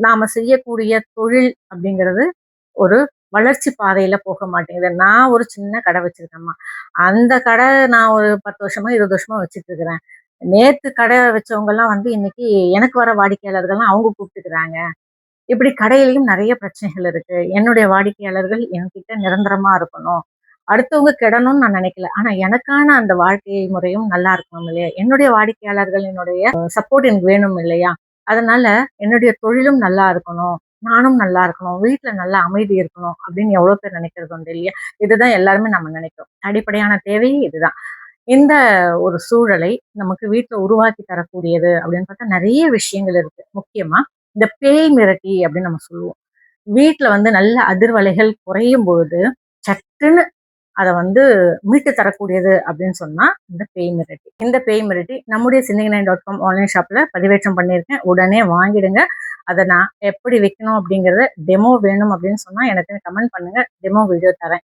நாம செய்யக்கூடிய தொழில் அப்படிங்கிறது ஒரு வளர்ச்சி பாதையில போக மாட்டேங்குது. நான் ஒரு சின்ன கடை வச்சிருக்கேம்மா. அந்த கடை நான் ஒரு 10 வருஷமா, 20 வருஷமா வச்சுட்டு இருக்கிறேன். நேத்து கடை வச்சவங்கலாம் வந்து இன்னைக்கு எனக்கு வர வாடிக்கையாளர்கள்லாம் அவங்க கூப்பிட்டுக்கிறாங்க. இப்படி கடையிலயும் நெறைய பிரச்சனைகள் இருக்கு. என்னுடைய வாடிக்கையாளர்கள் என்கிட்ட நிரந்தரமா இருக்கணும். அடுத்தவங்க கெடணும்னு நான் நினைக்கல. ஆனா எனக்கான அந்த வாழ்க்கை முறையும் நல்லா இருக்கணும் இல்லையா? என்னுடைய வாடிக்கையாளர்களினுடைய சப்போர்ட் எனக்கு வேணும் இல்லையா? அதனால என்னுடைய தொழிலும் நல்லா இருக்கணும். நானும் நல்லா இருக்கணும். வீட்ல நல்ல அமைதி இருக்கணும் அப்படின்னு எவ்வளோ பேர் நினைக்கிறது உண்டு இல்லையா? இதுதான் எல்லாருமே நம்ம நினைக்கிறோம். அடிப்படையான தேவையே இதுதான். இந்த ஒரு சூழலை நமக்கு வீட்ல உருவாக்கி தரக்கூடியது அப்படின்னு பார்த்தா நெறைய விஷயங்கள் இருக்கு. முக்கியமா இந்த பேய் மிரட்டி அப்படின்னு நம்ம சொல்லுவோம். வீட்ல வந்து நல்ல அதிர்வலைகள் குறையும் பொழுது, சட்டுன்னு அத வந்து மீட்டு தரக்கூடியது அப்படின்னு சொன்னா, இந்த பேய் மிரட்டி. இந்த பேய் மிரட்டி நம்முடைய சின்னையனே.com ஆன்லைன் ஷாப்ல பதிவேற்றம் பண்ணியிருக்கேன். உடனே வாங்கிடுங்க. அத நான் எப்படி வைக்கணும் அப்படிங்கிறத டெமோ வேணும் அப்படின்னு சொன்னா எனக்கு கமெண்ட் பண்ணுங்க. டெமோ வீடியோ தரேன்.